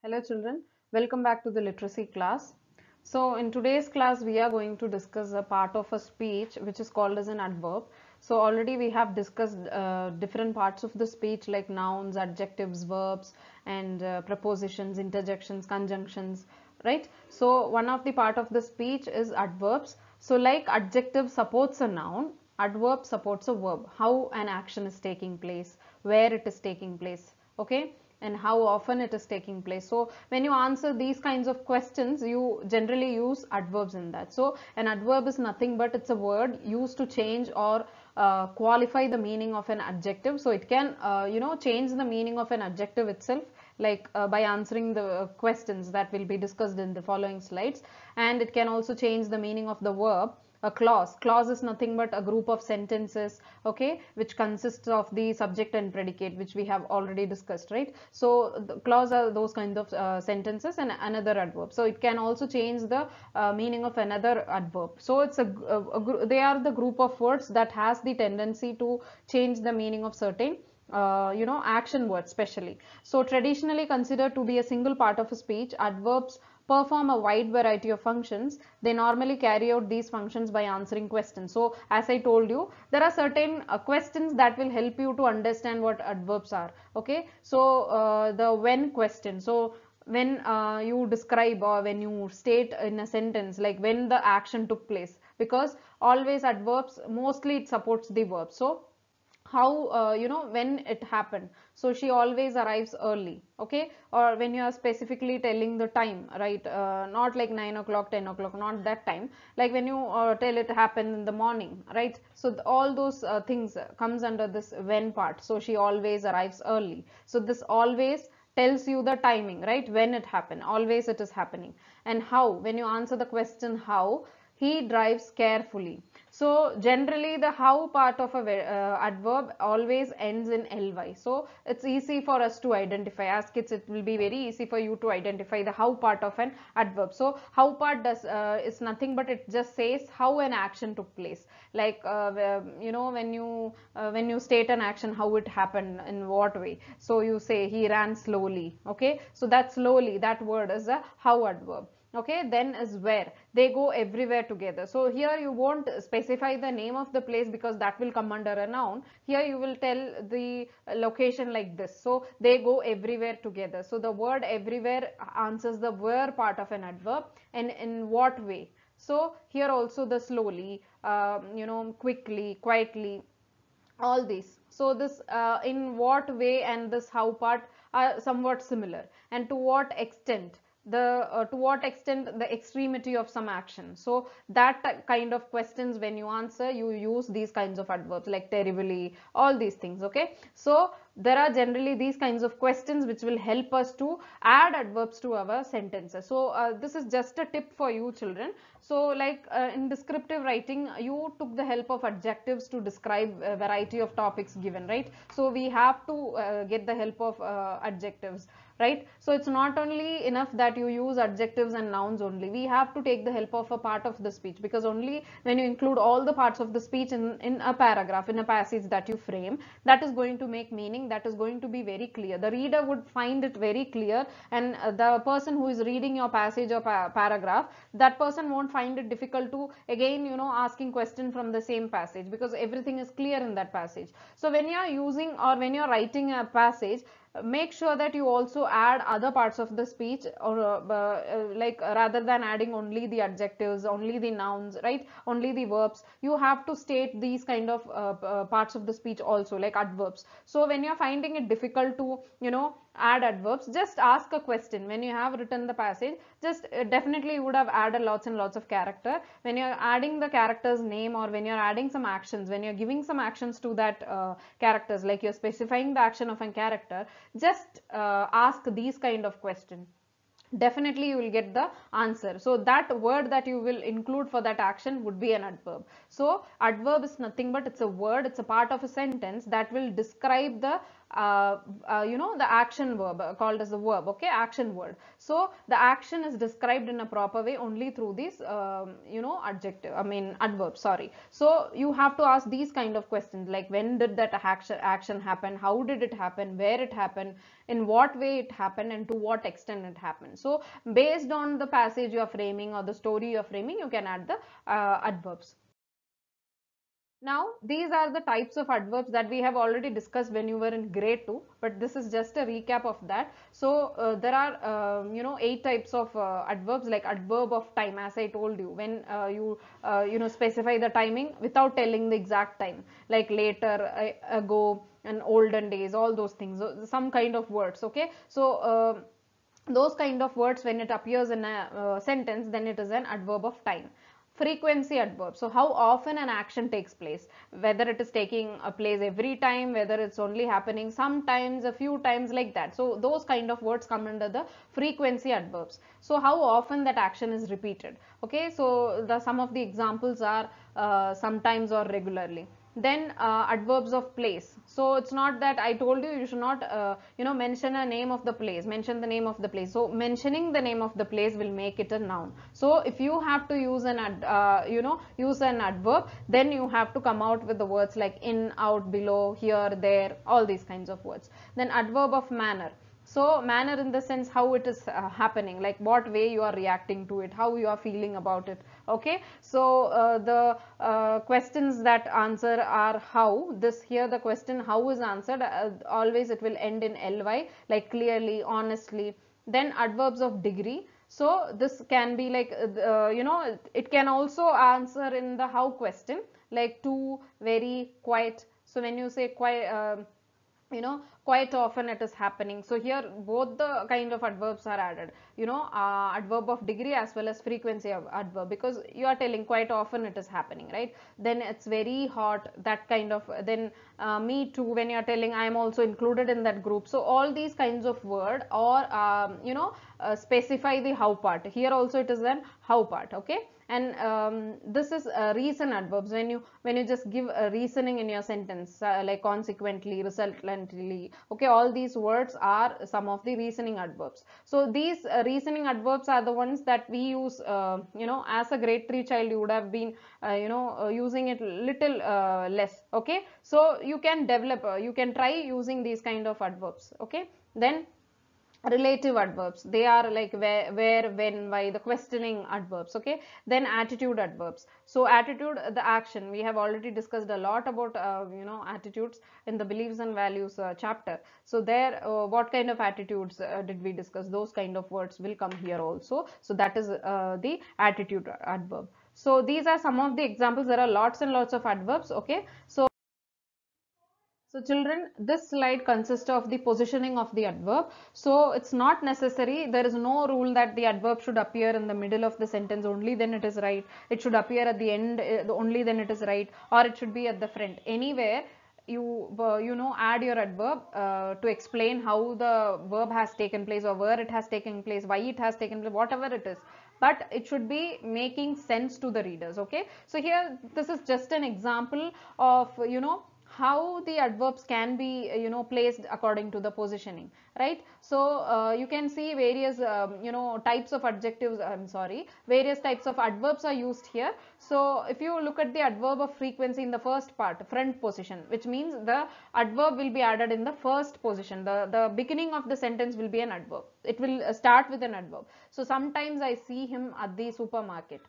Hello children, welcome back to the literacy class. So in today's class we are going to discuss a part of a speech which is called as an adverb. So already we have discussed different parts of the speech like nouns, adjectives, verbs and prepositions, interjections, conjunctions, right? So one of the part of the speech is adverbs. So like adjective supports a noun, adverb supports a verb, how an action is taking place, where it is taking place, okay, and how often it is taking place. So when you answer these kinds of questions, you generally use adverbs in that. So an adverb is nothing but it's a word used to change or qualify the meaning of an adjective. So it can change the meaning of an adjective itself, like by answering the questions that will be discussed in the following slides. And it can also change the meaning of the verb. A clause is nothing but a group of sentences, okay, which consists of the subject and predicate, which we have already discussed, right? So the clause are those kind of sentences and another adverb. So it can also change the meaning of another adverb. So it's they are the group of words that has the tendency to change the meaning of certain action words specially. So traditionally considered to be a single part of a speech, adverbs perform a wide variety of functions. They normally carry out these functions by answering questions. So as I told you, there are certain questions that will help you to understand what adverbs are, okay. So the when question, so when you describe or when you state in a sentence like when the action took place, because always adverbs mostly it supports the verb. So how when it happened, so she always arrives early, okay. Or when you are specifically telling the time, right, not like 9 o'clock 10 o'clock, not that time, like when you tell it happened in the morning, right. So all those things comes under this when part. So she always arrives early, so this always tells you the timing, right, when it happened, always it is happening. And how, when you answer the question how, he drives carefully. So generally the how part of a adverb always ends in ly. So it's easy for us to identify. As kids, it will be very easy for you to identify the how part of an adverb. So how part does is nothing but it just says how an action took place. Like when you state an action, how it happened, in what way. So you say he ran slowly. Okay, so that slowly, that word is a how adverb. Okay, then is where, they go everywhere together. So here you won't specify the name of the place because that will come under a noun. Here you will tell the location like this. So they go everywhere together. So the word everywhere answers the where part of an adverb, and in what way. So here also the slowly, quickly, quietly, all these. So this in what way and this how part are somewhat similar. And to what extent, the to what extent the extremity of some action. So that kind of questions, when you answer, you use these kinds of adverbs like terribly, all these things, okay. So there are generally these kinds of questions which will help us to add adverbs to our sentences. So this is just a tip for you children. So like in descriptive writing, you took the help of adjectives to describe a variety of topics given, right. So we have to get the help of adjectives, right. So it's not only enough that you use adjectives and nouns only. We have to take the help of a part of the speech, because only when you include all the parts of the speech in a paragraph, in a passage that you frame, that is going to make meaning, that is going to be very clear. The reader would find it very clear, and the person who is reading your passage or paragraph, that person won't find it difficult to again asking question from the same passage, because everything is clear in that passage. So when you are using or when you are writing a passage, make sure that you also add other parts of the speech, or rather than adding only the adjectives, only the nouns, right, only the verbs, you have to state these kind of parts of the speech also, like adverbs. So when you're finding it difficult to add adverbs, just ask a question. When you have written the passage, just definitely you would have added lots and lots of character. When you're adding the character's name, or when you're adding some actions, when you're giving some actions to that characters, like you're specifying the action of a character, just ask these kind of questions. Definitely you will get the answer. So that word that you will include for that action would be an adverb. So adverb is nothing but it's a word, it's a part of a sentence that will describe the the action verb called as the verb, okay, action word. So the action is described in a proper way only through these adverbs, sorry. So you have to ask these kind of questions, like when did that action happen, how did it happen, where it happened, in what way it happened, and to what extent it happened. So based on the passage you are framing or the story you are framing, you can add the adverbs. Now, these are the types of adverbs that we have already discussed when you were in grade 2, but this is just a recap of that. So, there are, 8 types of adverbs, like adverb of time, as I told you, when specify the timing without telling the exact time, like later, ago, and olden days, all those things, so some kind of words, okay. So, those kind of words, when it appears in a sentence, then it is an adverb of time. Frequency adverb, so how often an action takes place, whether it is taking a place every time, whether it's only happening sometimes, a few times, like that. So those kind of words come under the frequency adverbs. So how often that action is repeated, okay. So some of the examples are sometimes or regularly. Then adverbs of place, so it's not that I told you, you should not mention a name of the place, mention the name of the place. So mentioning the name of the place will make it a noun. So if you have to use an use an adverb, then you have to come out with the words like in, out, below, here, there, all these kinds of words. Then adverb of manner, so manner in the sense how it is happening, like what way you are reacting to it, how you are feeling about it, okay. So the questions that answer are how. This here, the question how is answered, always it will end in ly, like clearly, honestly. Then adverbs of degree, so this can be like it can also answer in the how question, like to, very, quite. So when you say quite, quite often it is happening. So here both the kind of adverbs are added, adverb of degree as well as frequency of adverb, because you are telling quite often it is happening, right. Then it's very hot, that kind of. Then me too, when you are telling I am also included in that group. So all these kinds of word, or specify the how part. Here also it is an how part, okay. And this is reason adverbs, when you just give a reasoning in your sentence, like consequently, resultantly, okay. All these words are some of the reasoning adverbs. So these reasoning adverbs are the ones that we use, as a grade 3 child you would have been using it little less, okay. So you can develop, you can try using these kind of adverbs, okay. Then relative adverbs, they are like where, when, why, the questioning adverbs, okay. Then attitude adverbs, so attitude, the action, we have already discussed a lot about attitudes in the beliefs and values chapter. So there, what kind of attitudes did we discuss, those kind of words will come here also. So that is the attitude adverb. So these are some of the examples. There are lots and lots of adverbs, okay. So children, this slide consists of the positioning of the adverb. So it's not necessary, there is no rule that the adverb should appear in the middle of the sentence only, then it is right. It should appear at the end only, then it is right. Or it should be at the front. Anywhere you add your adverb to explain how the verb has taken place, or where it has taken place, why it has taken place, whatever it is, but it should be making sense to the readers, okay. So here this is just an example of how the adverbs can be placed according to the positioning, right. So you can see various types of adjectives, I'm sorry, various types of adverbs are used here. So if you look at the adverb of frequency in the first part, front position, which means the adverb will be added in the first position, the beginning of the sentence will be an adverb, it will start with an adverb. So sometimes I see him at the supermarket,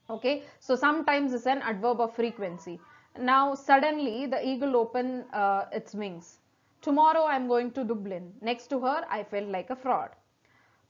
okay. So sometimes is an adverb of frequency. Now suddenly the eagle opened its wings. Tomorrow I am going to Dublin. Next to her I felt like a fraud.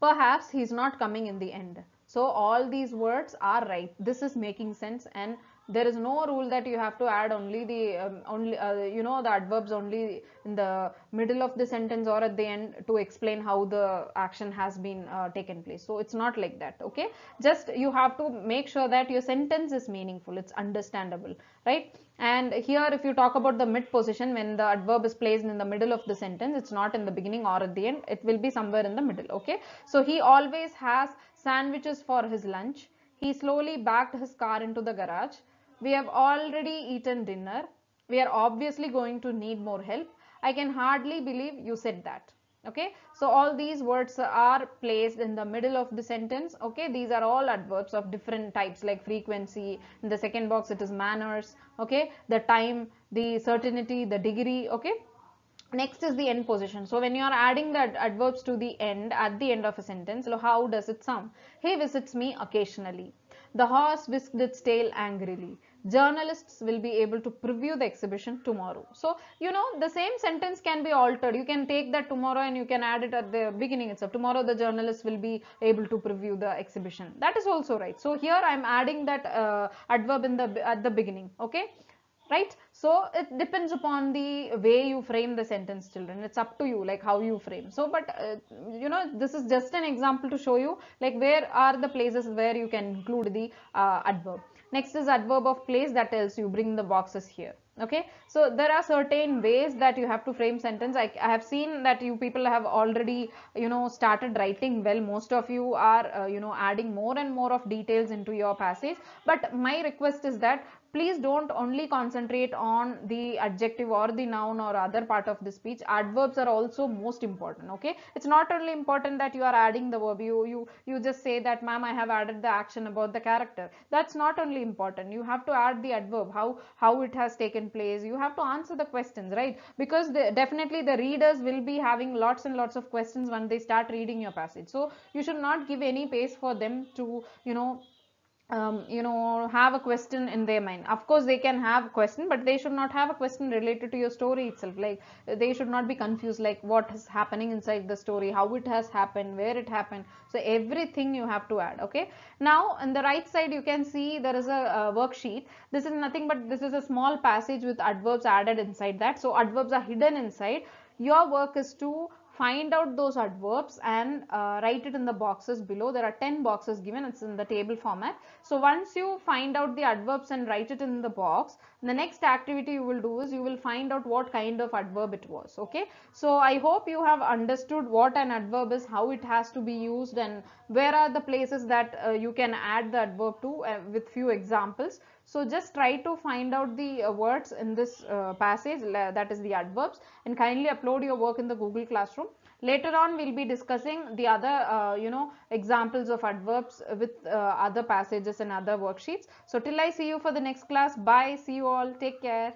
Perhaps he's not coming in the end. So all these words are right. This is making sense, and there is no rule that you have to add only the the adverbs only in the middle of the sentence or at the end to explain how the action has been taken place. So it's not like that, okay. Just you have to make sure that your sentence is meaningful, it's understandable, right. And here if you talk about the mid position, when the adverb is placed in the middle of the sentence, it's not in the beginning or at the end, it will be somewhere in the middle, okay. So he always has sandwiches for his lunch. He slowly backed his car into the garage. We have already eaten dinner. We are obviously going to need more help. I can hardly believe you said that. Okay, so all these words are placed in the middle of the sentence. Okay, these are all adverbs of different types, like frequency. In the second box it is manners. Okay, the time, the certainty, the degree. Okay, next is the end position. So when you are adding the adverbs to the end, at the end of a sentence, so how does it sound? He visits me occasionally. The horse whisked its tail angrily. Journalists will be able to preview the exhibition tomorrow. So, you know, the same sentence can be altered. You can take that tomorrow and you can add it at the beginning itself. Tomorrow the journalists will be able to preview the exhibition. That is also right. So here I am adding that adverb in the at the beginning. Okay, right? So it depends upon the way you frame the sentence, children. It's up to you, like how you frame. So but you know, this is just an example to show you like where are the places where you can include the adverb. Next is adverb of place. That tells you bring the boxes here. Okay, so there are certain ways that you have to frame sentence. I have seen that you people have already, you know, started writing well. Most of you are you know, adding more and more of details into your passage, but my request is that please don't only concentrate on the adjective or the noun or other part of the speech. Adverbs are also most important. Okay, it's not only important that you are adding the verb. You just say that, ma'am, I have added the action about the character. That's not only important. You have to add the adverb, how it has taken place. You have to answer the questions, right? Because definitely the readers will be having lots and lots of questions when they start reading your passage. So you should not give any space for them to, you know, have a question in their mind. Of course they can have a question, but they should not have a question related to your story itself. Like they should not be confused, like what is happening inside the story, how it has happened, where it happened. So everything you have to add. Okay, now on the right side you can see there is a worksheet. This is nothing but this is a small passage with adverbs added inside that. So adverbs are hidden inside. Your work is to find out those adverbs and write it in the boxes below. There are 10 boxes given. It's in the table format. So once you find out the adverbs and write it in the box, the next activity you will do is you will find out what kind of adverb it was. Okay, so I hope you have understood what an adverb is, how it has to be used, and where are the places that you can add the adverb to with few examples. So just try to find out the words in this passage, that is the adverbs, and kindly upload your work in the Google Classroom. Later on we'll be discussing the other you know, examples of adverbs with other passages and other worksheets. So till I see you for the next class, bye, see you all, take care.